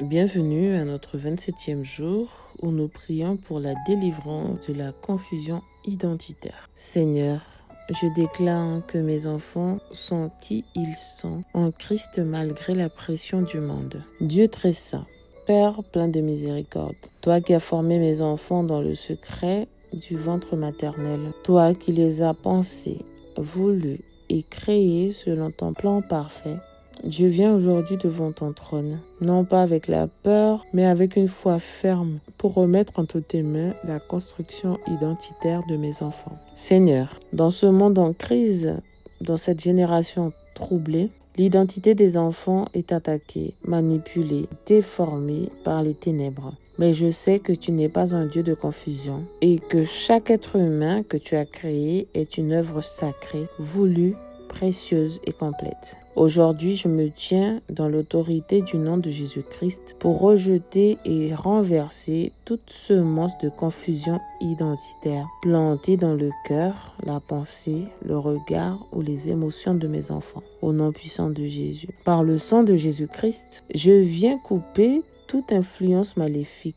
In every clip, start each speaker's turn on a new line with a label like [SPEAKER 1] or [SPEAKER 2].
[SPEAKER 1] Bienvenue à notre 27e jour où nous prions pour la délivrance de la confusion identitaire. Seigneur, je déclare que mes enfants sont qui ils sont en Christ malgré la pression du monde. Dieu très saint, Père plein de miséricorde, toi qui as formé mes enfants dans le secret du ventre maternel, toi qui les as pensés, voulus et créés selon ton plan parfait, Dieu vient aujourd'hui devant ton trône, non pas avec la peur, mais avec une foi ferme pour remettre entre tes mains la construction identitaire de mes enfants. Seigneur, dans ce monde en crise, dans cette génération troublée, l'identité des enfants est attaquée, manipulée, déformée par les ténèbres. Mais je sais que tu n'es pas un Dieu de confusion et que chaque être humain que tu as créé est une œuvre sacrée, voulue, précieuse et complète. Aujourd'hui, je me tiens dans l'autorité du nom de Jésus-Christ pour rejeter et renverser toute semence de confusion identitaire plantée dans le cœur, la pensée, le regard ou les émotions de mes enfants. Au nom puissant de Jésus. Par le sang de Jésus-Christ, je viens couper toute influence maléfique,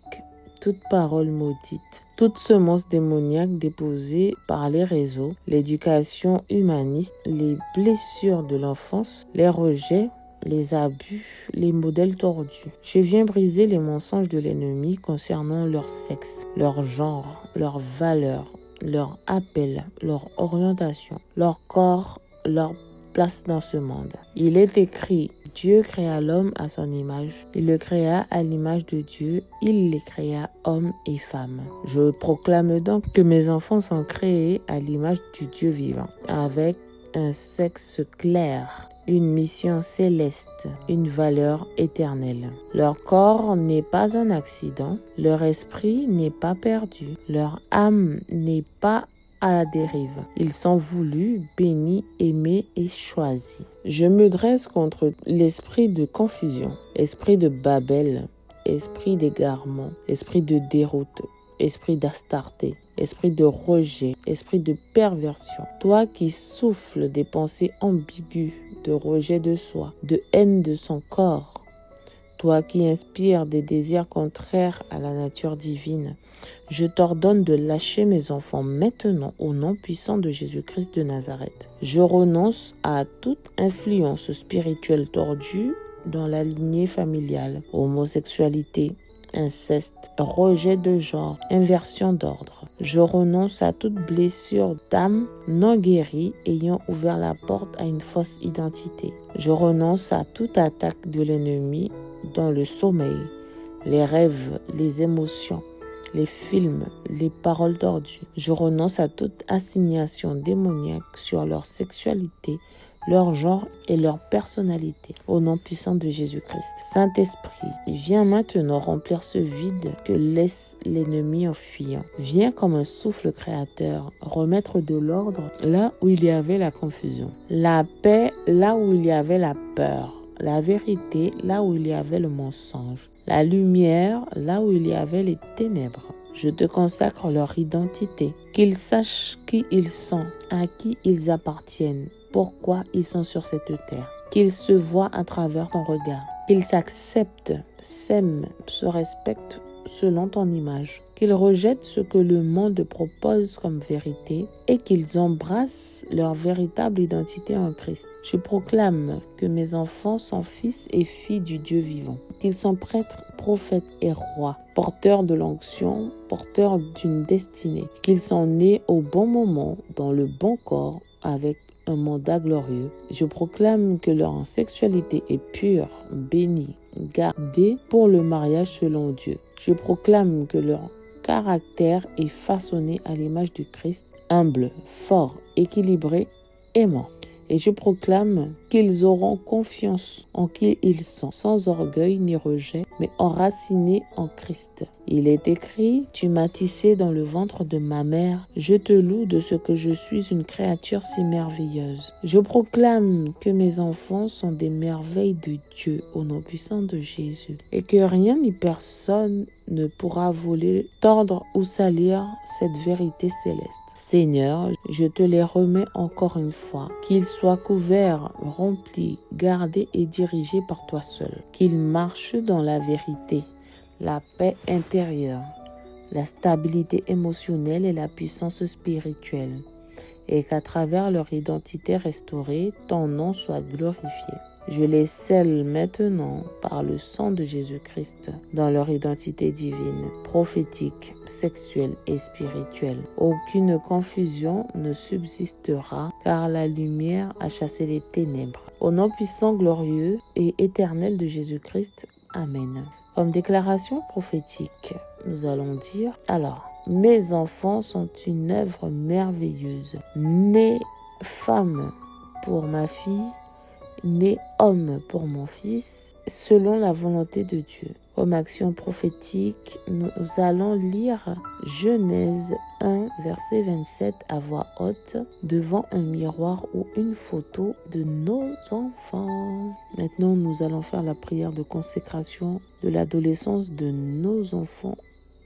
[SPEAKER 1] toute parole maudite, toute semence démoniaque déposée par les réseaux, l'éducation humaniste, les blessures de l'enfance, les rejets, les abus, les modèles tordus. Je viens briser les mensonges de l'ennemi concernant leur sexe, leur genre, leurs valeurs, leur appel, leur orientation, leur corps, leur place dans ce monde. Il est écrit: Dieu créa l'homme à son image. Il le créa à l'image de Dieu. Il les créa hommes et femmes. Je proclame donc que mes enfants sont créés à l'image du Dieu vivant, avec un sexe clair, une mission céleste, une valeur éternelle. Leur corps n'est pas un accident, leur esprit n'est pas perdu, leur âme n'est pas à la dérive. Ils sont voulus, bénis, aimés et choisis. Je me dresse contre l'esprit de confusion, esprit de Babel, esprit d'égarement, esprit de déroute, esprit d'astarté, esprit de rejet, esprit de perversion. Toi qui souffles des pensées ambiguës, de rejet de soi, de haine de son corps, toi qui inspires des désirs contraires à la nature divine, je t'ordonne de lâcher mes enfants maintenant au nom puissant de Jésus-Christ de Nazareth. Je renonce à toute influence spirituelle tordue dans la lignée familiale, homosexualité, inceste, rejet de genre, inversion d'ordre. Je renonce à toute blessure d'âme non guérie ayant ouvert la porte à une fausse identité. Je renonce à toute attaque de l'ennemi dans le sommeil, les rêves, les émotions, les films, les paroles tordues. Je renonce à toute assignation démoniaque sur leur sexualité, leur genre et leur personnalité. Au nom puissant de Jésus-Christ. Saint-Esprit, viens maintenant remplir ce vide que laisse l'ennemi en fuyant. Viens comme un souffle créateur, remettre de l'ordre là où il y avait la confusion, la paix là où il y avait la peur, la vérité là où il y avait le mensonge, la lumière là où il y avait les ténèbres. Je te consacre leur identité, qu'ils sachent qui ils sont, à qui ils appartiennent, pourquoi ils sont sur cette terre, qu'ils se voient à travers ton regard, qu'ils s'acceptent, s'aiment, se respectent selon ton image, qu'ils rejettent ce que le monde propose comme vérité et qu'ils embrassent leur véritable identité en Christ. Je proclame que mes enfants sont fils et filles du Dieu vivant, qu'ils sont prêtres, prophètes et rois, porteurs de l'onction, porteurs d'une destinée, qu'ils sont nés au bon moment, dans le bon corps, avec un mandat glorieux. Je proclame que leur sexualité est pure, bénie, gardée pour le mariage selon Dieu. Je proclame que leur caractère est façonné à l'image du Christ, humble, fort, équilibré, aimant. Et je proclame qu'ils auront confiance en qui ils sont, sans orgueil ni rejet, mais enracinés en Christ. Il est écrit, tu m'as tissé dans le ventre de ma mère. Je te loue de ce que je suis une créature si merveilleuse. Je proclame que mes enfants sont des merveilles de Dieu au nom puissant de Jésus et que rien ni personne ne pourra voler, tordre ou salir cette vérité céleste. Seigneur, je te les remets encore une fois, qu'ils soient couverts, remplis, gardés et dirigés par toi seul, qu'ils marchent dans la vérité, la paix intérieure, la stabilité émotionnelle et la puissance spirituelle, et qu'à travers leur identité restaurée, ton nom soit glorifié. Je les scelle maintenant par le sang de Jésus-Christ dans leur identité divine, prophétique, sexuelle et spirituelle. Aucune confusion ne subsistera car la lumière a chassé les ténèbres. Au nom puissant, glorieux et éternel de Jésus-Christ. Amen. Comme déclaration prophétique, nous allons dire, alors, mes enfants sont une œuvre merveilleuse, née femme pour ma fille, né homme pour mon fils, selon la volonté de Dieu. Comme action prophétique, nous allons lire Genèse 1, verset 27 à voix haute, devant un miroir ou une photo de nos enfants. Maintenant, nous allons faire la prière de consécration de l'adolescence de nos enfants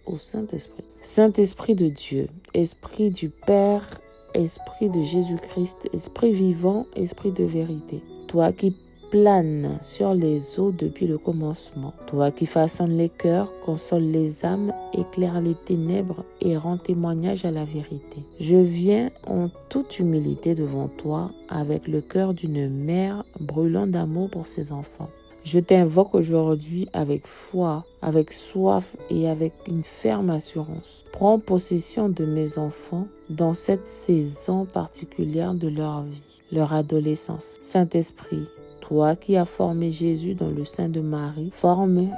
[SPEAKER 1] au Saint-Esprit. Saint-Esprit de Dieu, Esprit du Père, Esprit de Jésus-Christ, Esprit vivant, Esprit de vérité. Toi qui planes sur les eaux depuis le commencement, toi qui façonnes les cœurs, console les âmes, éclaire les ténèbres et rend témoignage à la vérité. Je viens en toute humilité devant toi avec le cœur d'une mère brûlant d'amour pour ses enfants. Je t'invoque aujourd'hui avec foi, avec soif et avec une ferme assurance. Prends possession de mes enfants dans cette saison particulière de leur vie, leur adolescence. Saint-Esprit, toi qui as formé Jésus dans le sein de Marie, forme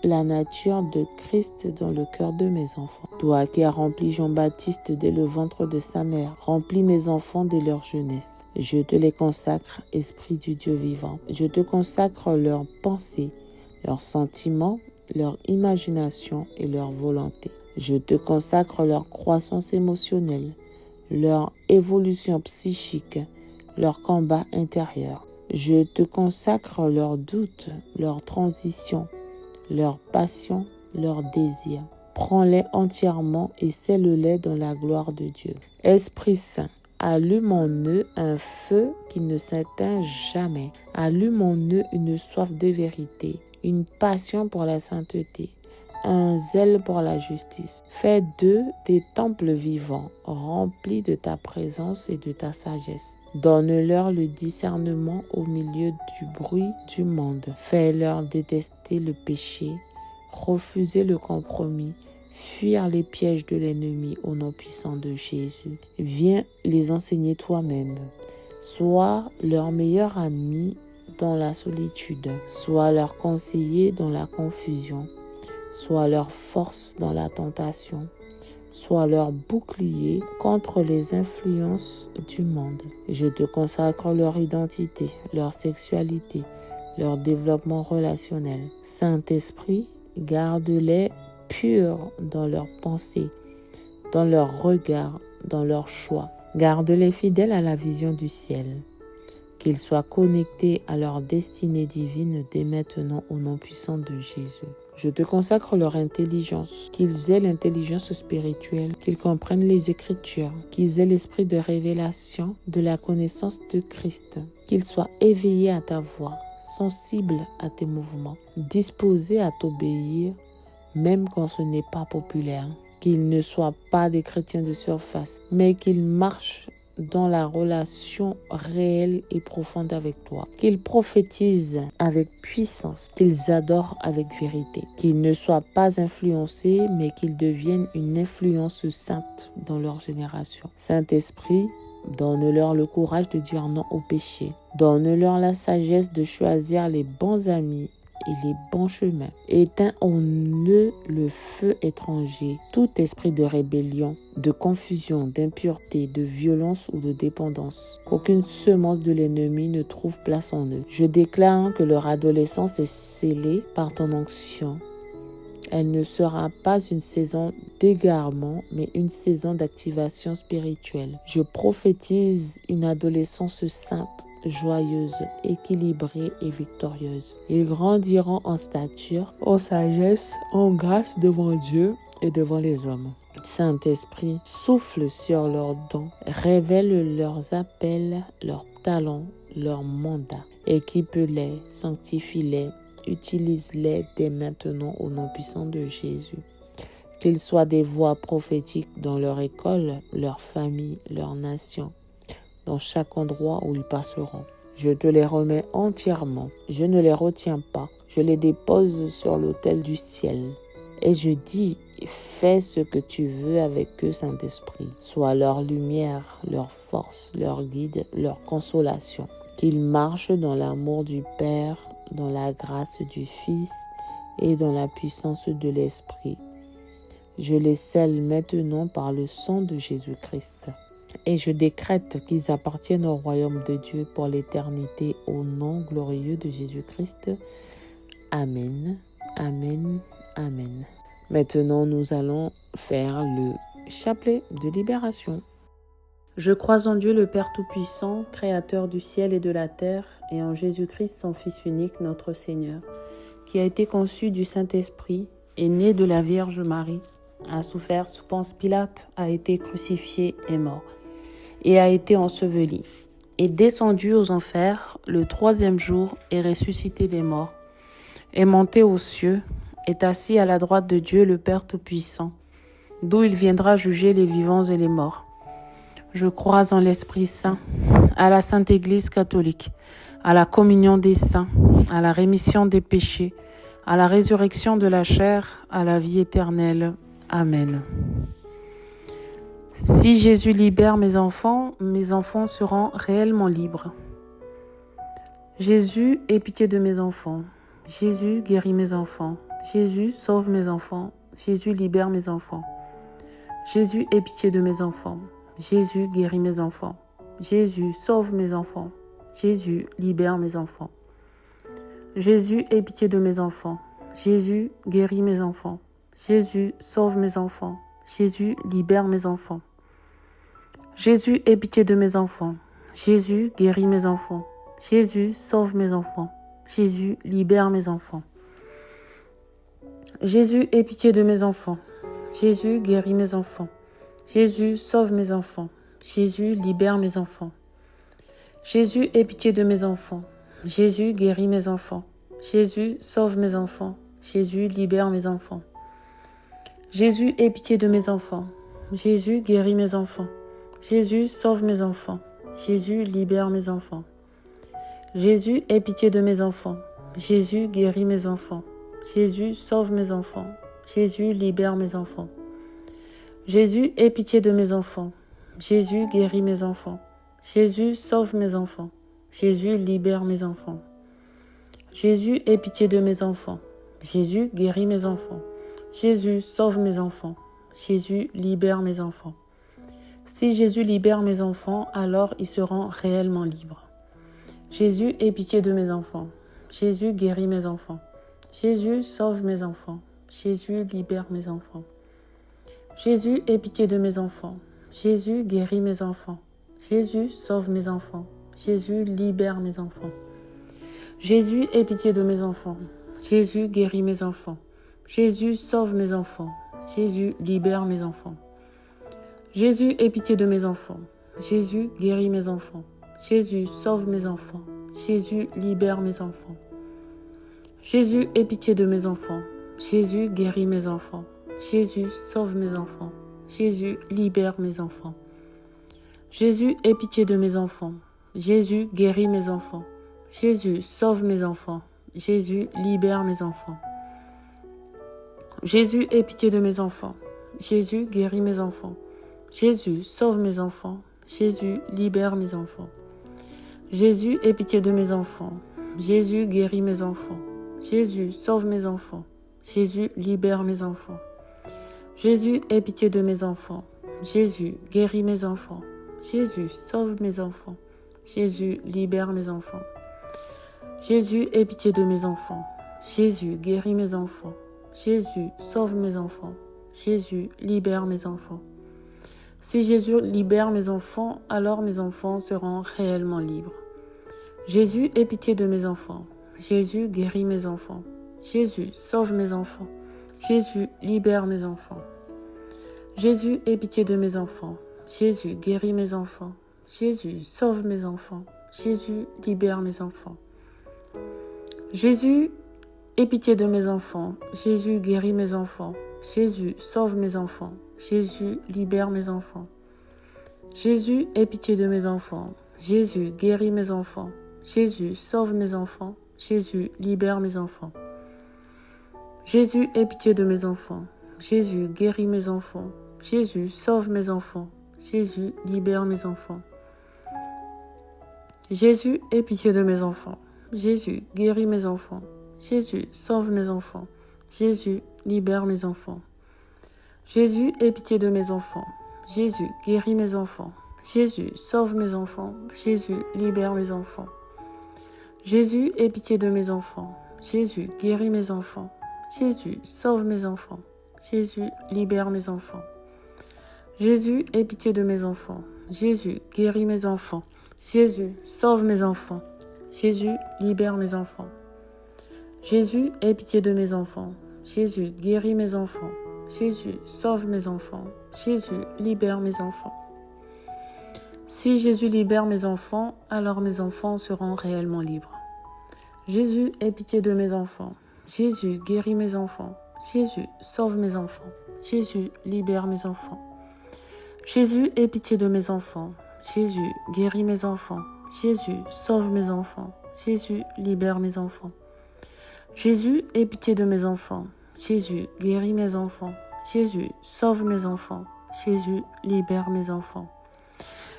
[SPEAKER 1] la nature de Christ dans le cœur de mes enfants. Toi qui as rempli Jean-Baptiste dès le ventre de sa mère, remplis mes enfants dès leur jeunesse. Je te les consacre, Esprit du Dieu vivant. Je te consacre leurs pensées, leurs sentiments, leur imagination et leur volonté. Je te consacre leur croissance émotionnelle, leur évolution psychique, leur combat intérieur. Je te consacre leurs doutes, leurs transitions, leur passion, leur désir. Prends-les entièrement et scelle-les dans la gloire de Dieu. Esprit Saint, allume en eux un feu qui ne s'éteint jamais. Allume en eux une soif de vérité, une passion pour la sainteté, un zèle pour la justice. Fais d'eux des temples vivants, remplis de ta présence et de ta sagesse. Donne-leur le discernement au milieu du bruit du monde. Fais-leur détester le péché, refuser le compromis, fuir les pièges de l'ennemi au nom puissant de Jésus. Viens les enseigner toi-même. Sois leur meilleur ami dans la solitude. Sois leur conseiller dans la confusion. Sois leur force dans la tentation. Sois leur bouclier contre les influences du monde. Je te consacre leur identité, leur sexualité, leur développement relationnel. Saint-Esprit, garde-les purs dans leurs pensées, dans leurs regards, dans leurs choix. Garde-les fidèles à la vision du ciel. Qu'ils soient connectés à leur destinée divine dès maintenant au nom puissant de Jésus. Je te consacre leur intelligence, qu'ils aient l'intelligence spirituelle, qu'ils comprennent les Écritures, qu'ils aient l'esprit de révélation, de la connaissance de Christ, qu'ils soient éveillés à ta voix, sensibles à tes mouvements, disposés à t'obéir, même quand ce n'est pas populaire, qu'ils ne soient pas des chrétiens de surface, mais qu'ils marchent dans la relation réelle et profonde avec toi, qu'ils prophétisent avec puissance, qu'ils adorent avec vérité, qu'ils ne soient pas influencés, mais qu'ils deviennent une influence sainte dans leur génération. Saint-Esprit, donne-leur le courage de dire non au péché. Donne-leur la sagesse de choisir les bons amis et les bons chemins. Éteins en eux le feu étranger, tout esprit de rébellion, de confusion, d'impureté, de violence ou de dépendance. Qu'aucune semence de l'ennemi ne trouve place en eux. Je déclare que leur adolescence est scellée par ton onction. Elle ne sera pas une saison d'égarement, mais une saison d'activation spirituelle. Je prophétise une adolescence sainte, joyeuse, équilibrée et victorieuse. Ils grandiront en stature, en sagesse, en grâce devant Dieu et devant les hommes. Saint-Esprit, souffle sur leurs dons, révèle leurs appels, leurs talents, leurs mandats. Équipe-les, sanctifie-les, utilise-les dès maintenant au nom puissant de Jésus. Qu'ils soient des voix prophétiques dans leur école, leur famille, leur nation, dans chaque endroit où ils passeront. Je te les remets entièrement. Je ne les retiens pas. Je les dépose sur l'autel du ciel. Et je dis, fais ce que tu veux avec eux, Saint-Esprit. Sois leur lumière, leur force, leur guide, leur consolation. Qu'ils marchent dans l'amour du Père, dans la grâce du Fils et dans la puissance de l'Esprit. Je les scelle maintenant par le sang de Jésus-Christ. Et je décrète qu'ils appartiennent au royaume de Dieu pour l'éternité au nom glorieux de Jésus-Christ. Amen, amen, amen. Maintenant, nous allons faire le chapelet de libération. Je crois en Dieu le Père Tout-Puissant, Créateur du ciel et de la terre, et en Jésus-Christ, son Fils unique, notre Seigneur, qui a été conçu du Saint-Esprit, est né de la Vierge Marie, a souffert sous Ponce Pilate, a été crucifié et mort, et a été enseveli, est descendu aux enfers, le 3e jour est ressuscité des morts, est monté aux cieux, est assis à la droite de Dieu le Père Tout-Puissant, d'où il viendra juger les vivants et les morts. Je crois en l'Esprit Saint, à la Sainte Église catholique, à la communion des saints, à la rémission des péchés, à la résurrection de la chair, à la vie éternelle. Amen. Si Jésus libère mes enfants seront réellement libres. Jésus, aie pitié de mes enfants. Jésus, guéris mes enfants. Jésus, sauve mes enfants. Jésus, libère mes enfants. Jésus, aie pitié de mes enfants. Jésus, guéris mes enfants. Jésus, sauve mes enfants. Jésus, libère mes enfants. Jésus, aie pitié de mes enfants. Jésus, guéris mes enfants. Jésus, sauve mes enfants. Jésus, libère mes enfants. Jésus, aie pitié de mes enfants. Jésus, guéris mes enfants. Jésus, sauve mes enfants. Jésus, libère mes enfants. Jésus, aie pitié de mes enfants. Jésus, guéris mes enfants. Jésus, sauve mes enfants. Jésus, libère mes enfants. Jésus, aie pitié de mes enfants. Jésus, guéris mes enfants. Jésus, sauve mes enfants. Jésus, libère mes enfants. Jésus, aie pitié de mes enfants. Jésus, guéris mes enfants. Jésus, sauve mes enfants. Jésus, libère mes enfants. Jésus, aie pitié de mes enfants. Jésus, guéris mes enfants. Jésus, sauve mes enfants. Jésus, libère mes enfants. Jésus, aie pitié de mes enfants. Jésus, guéris mes enfants. Jésus, sauve mes enfants. Jésus, libère mes enfants. Jésus, aie pitié de mes enfants. Jésus, guéris mes enfants. Jésus, sauve mes enfants. Jésus, libère mes enfants. Si Jésus libère mes enfants, alors ils seront réellement libres. Jésus, aie pitié de mes enfants. Jésus, guéris mes enfants. Jésus, sauve mes enfants. Jésus, libère mes enfants. Jésus, aie pitié de mes enfants. Jésus, guéris mes enfants. Jésus, sauve mes enfants. Jésus, libère mes enfants. Jésus, aie pitié de mes enfants. Jésus, guéris mes enfants. Jésus, sauve mes enfants. Jésus, libère mes enfants. Jésus, aie pitié de mes enfants. Jésus, guéris mes enfants. Jésus, sauve mes enfants. Jésus, libère mes enfants. Jésus, aie pitié de mes enfants. Jésus, guéris mes enfants. Jésus, sauve mes enfants. Jésus, libère mes enfants. Jésus, aie pitié de mes enfants. Jésus, guéris mes enfants. Jésus, sauve mes enfants. Jésus, libère mes enfants. Jésus, aie pitié de mes enfants. Jésus, guéris mes enfants. Jésus, sauve mes enfants. Jésus, libère mes enfants. Jésus, aie pitié de mes enfants. Jésus, guéris mes enfants. Jésus, sauve mes enfants. Jésus, libère mes enfants. Jésus, aie pitié de mes enfants. Jésus, guéris mes enfants. Jésus, sauve mes enfants. Jésus, libère mes enfants. Jésus, aie pitié de mes enfants. Jésus, guéris mes enfants. Jésus, sauve mes enfants. Jésus, libère mes enfants. Si Jésus libère mes enfants, alors mes enfants seront réellement libres. Jésus, aie pitié de mes enfants. Jésus, guéris mes enfants. Jésus, sauve mes enfants. Jésus, libère mes enfants. Jésus, aie pitié de mes enfants. Jésus, guéris mes enfants. Jésus, sauve mes enfants. Jésus, libère mes enfants. Jésus, aie pitié de mes enfants. Jésus, guéris mes enfants. Jésus, sauve mes enfants. Jésus, libère mes enfants. Jésus, aie pitié de mes enfants. Jésus, guéris mes enfants. Jésus, sauve mes enfants. Jésus, libère mes enfants. Jésus, aie pitié de mes enfants. Jésus, guéris mes enfants. Jésus, sauve mes enfants. Jésus, libère mes enfants. Jésus, aie pitié de mes enfants. Jésus, guéris mes enfants. Jésus, sauve mes enfants. Jésus, libère mes enfants. Jésus, aie pitié de mes enfants. Jésus, guéris mes enfants. Jésus, sauve mes enfants. Jésus, libère mes enfants. Jésus, aie pitié de mes enfants. Jésus, guéris mes enfants. Jésus, sauve mes enfants. Jésus, libère mes enfants. Jésus, aie pitié de mes enfants. Jésus, guéris mes enfants. Jésus, sauve mes enfants. Jésus, libère mes enfants. Jésus, aie pitié de mes enfants. Jésus, guéris mes enfants. Jésus, sauve mes enfants. Jésus, libère mes enfants. Si Jésus libère mes enfants, alors mes enfants seront réellement libres. Jésus, aie pitié de mes enfants. Jésus, guéris mes enfants. Jésus, sauve mes enfants. Jésus, libère mes enfants. Jésus, aie pitié de mes enfants. Jésus, guéris mes enfants. Jésus, sauve mes enfants. Jésus, libère mes enfants. Jésus, aie pitié de mes enfants. Jésus, guéris mes enfants. Jésus, sauve mes enfants. Jésus, libère mes enfants.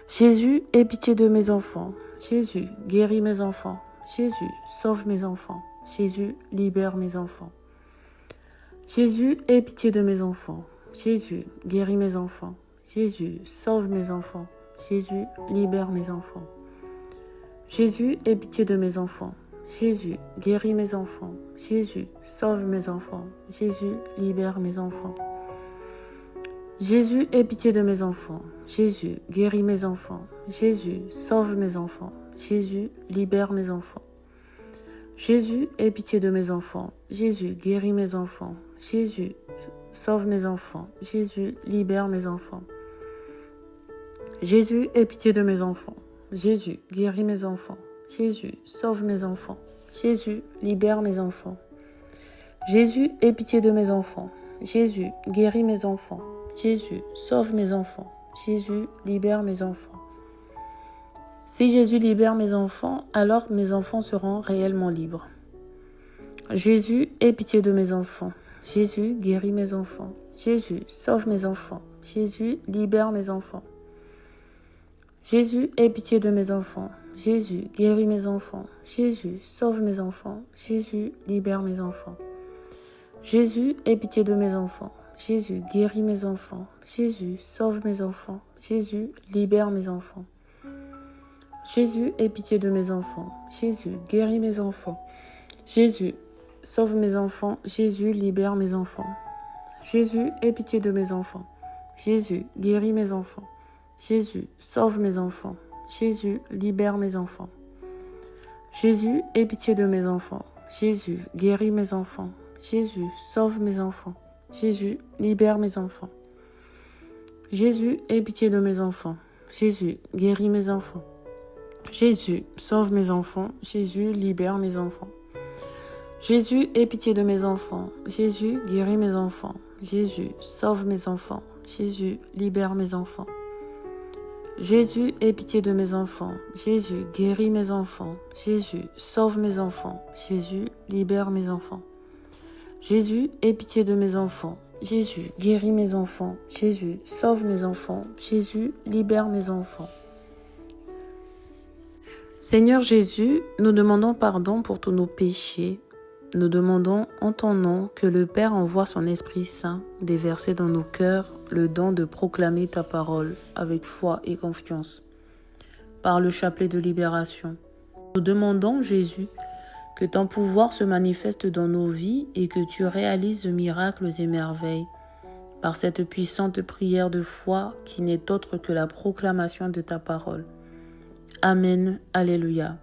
[SPEAKER 1] Jésus, aie pitié de mes enfants. Jésus, guéris mes enfants. Jésus, sauve mes enfants. Jésus, libère mes enfants. Jésus, aie pitié de mes enfants. Jésus, guéris mes enfants. Jésus, sauve mes enfants. Jésus, libère mes enfants. Jésus, aie pitié de mes enfants. Jésus, guéris mes enfants. Jésus, sauve mes enfants. Jésus, libère mes enfants. Jésus, aie pitié de mes enfants. Jésus, guéris mes enfants. Jésus, sauve mes enfants. Jésus, libère mes enfants. Jésus, aie pitié de mes enfants. Jésus, guéris mes enfants. Jésus, sauve mes enfants. Jésus, libère mes enfants. Jésus, aie pitié de mes enfants. Jésus, guéris mes enfants. Jésus, sauve mes enfants. Jésus, libère mes enfants. Jésus, aie pitié de mes enfants. Jésus, guéris mes enfants. Jésus, sauve mes enfants. Jésus, libère mes enfants. Si Jésus libère mes enfants, alors mes enfants seront réellement libres. Jésus, aie pitié de mes enfants. Jésus, guéris mes enfants. Jésus, sauve mes enfants. Jésus, libère mes enfants. Jésus, aie pitié de mes enfants. Jésus, guéris mes enfants. Jésus, sauve mes enfants. Jésus, libère mes enfants. Jésus, aie pitié de mes enfants. Jésus, guéris mes enfants. Jésus, sauve mes enfants. Jésus, libère mes enfants. Jésus, aie pitié de mes enfants. Jésus, guéris mes enfants. Jésus, sauve mes enfants. Jésus, libère mes enfants. Jésus, aie pitié de mes enfants. Jésus, guéris mes enfants. Jésus, sauve mes enfants. Jésus, libère mes enfants. Jésus, aie pitié de mes enfants. Jésus, guéris mes enfants. Jésus, sauve mes enfants. Jésus, libère mes enfants. Jésus, aie pitié de mes enfants. Jésus, guéris mes enfants. Jésus, sauve mes enfants. Jésus, libère mes enfants. Jésus, aie pitié de mes enfants. Jésus, guéris mes enfants. Jésus, sauve mes enfants. Jésus, libère mes enfants. Jésus, aie pitié de mes enfants. Jésus, guéris mes enfants. Jésus, sauve mes enfants. Jésus, libère mes enfants. Jésus, aie pitié de mes enfants. Jésus, guéris mes enfants. Jésus, sauve mes enfants. Jésus, libère mes enfants. Seigneur Jésus, nous demandons pardon pour tous nos péchés. Nous demandons en ton nom que le Père envoie son Esprit Saint déverser dans nos cœurs le don de proclamer ta parole avec foi et confiance. Par le chapelet de libération, nous demandons, Jésus, Que ton pouvoir se manifeste dans nos vies et que tu réalises miracles et merveilles par cette puissante prière de foi qui n'est autre que la proclamation de ta parole. Amen. Alléluia.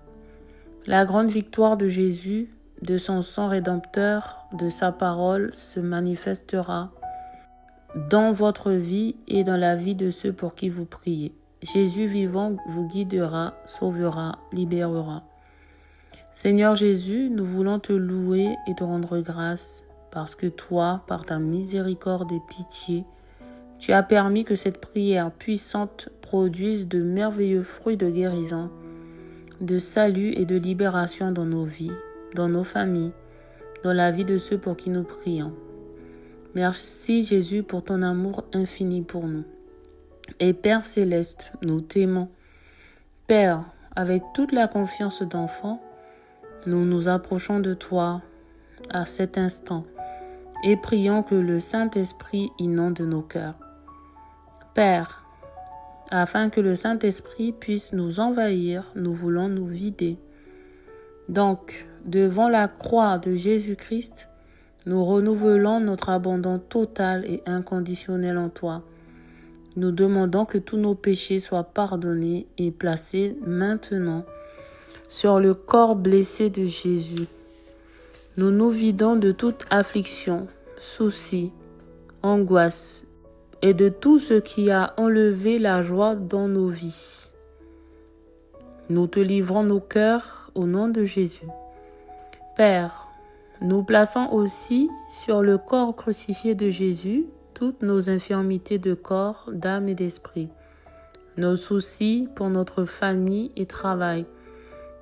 [SPEAKER 1] La grande victoire de Jésus, de son sang rédempteur, de sa parole se manifestera dans votre vie et dans la vie de ceux pour qui vous priez. Jésus vivant vous guidera, sauvera, libérera. Seigneur Jésus, nous voulons te louer et te rendre grâce parce que toi, par ta miséricorde et pitié, tu as permis que cette prière puissante produise de merveilleux fruits de guérison, de salut et de libération dans nos vies, dans nos familles, dans la vie de ceux pour qui nous prions. Merci Jésus pour ton amour infini pour nous. Et Père céleste, nous t'aimons. Père, avec toute la confiance d'enfant, nous nous approchons de toi à cet instant et prions que le Saint-Esprit inonde nos cœurs. Père, afin que le Saint-Esprit puisse nous envahir, nous voulons nous vider. Donc, devant la croix de Jésus-Christ, nous renouvelons notre abandon total et inconditionnel en toi. Nous demandons que tous nos péchés soient pardonnés et placés maintenant sur le corps blessé de Jésus. Nous nous vidons de toute affliction, souci, angoisse et de tout ce qui a enlevé la joie dans nos vies. Nous te livrons nos cœurs au nom de Jésus. Père, nous plaçons aussi sur le corps crucifié de Jésus toutes nos infirmités de corps, d'âme et d'esprit, nos soucis pour notre famille et travail,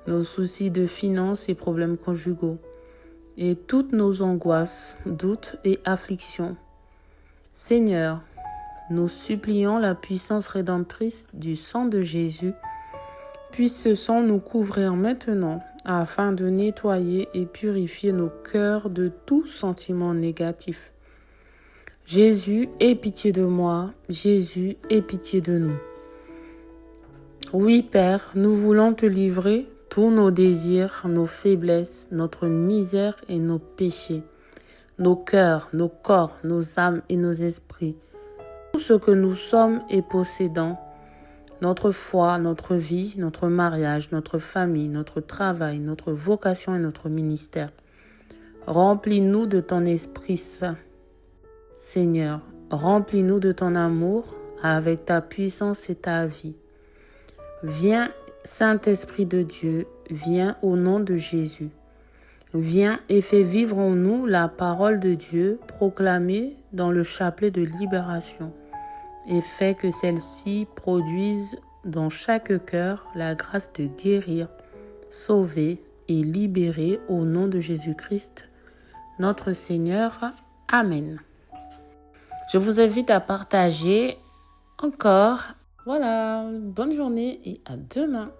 [SPEAKER 1] nos soucis de finances et problèmes conjugaux, et toutes nos angoisses, doutes et afflictions. Seigneur, nous supplions la puissance rédemptrice du sang de Jésus, puisse ce sang nous couvrir maintenant, afin de nettoyer et purifier nos cœurs de tout sentiment négatif. Jésus, aie pitié de moi. Jésus, aie pitié de nous. Oui, Père, nous voulons te livrer tous nos désirs, nos faiblesses, notre misère et nos péchés, nos cœurs, nos corps, nos âmes et nos esprits, tout ce que nous sommes et possédons, notre foi, notre vie, notre mariage, notre famille, notre travail, notre vocation et notre ministère. Remplis-nous de ton Esprit Saint. Seigneur, remplis-nous de ton amour avec ta puissance et ta vie. Viens, Saint-Esprit de Dieu, viens au nom de Jésus. Viens et fais vivre en nous la parole de Dieu proclamée dans le chapelet de libération et fais que celle-ci produise dans chaque cœur la grâce de guérir, sauver et libérer au nom de Jésus-Christ, notre Seigneur. Amen. Je vous invite à partager encore. Voilà, bonne journée et à demain.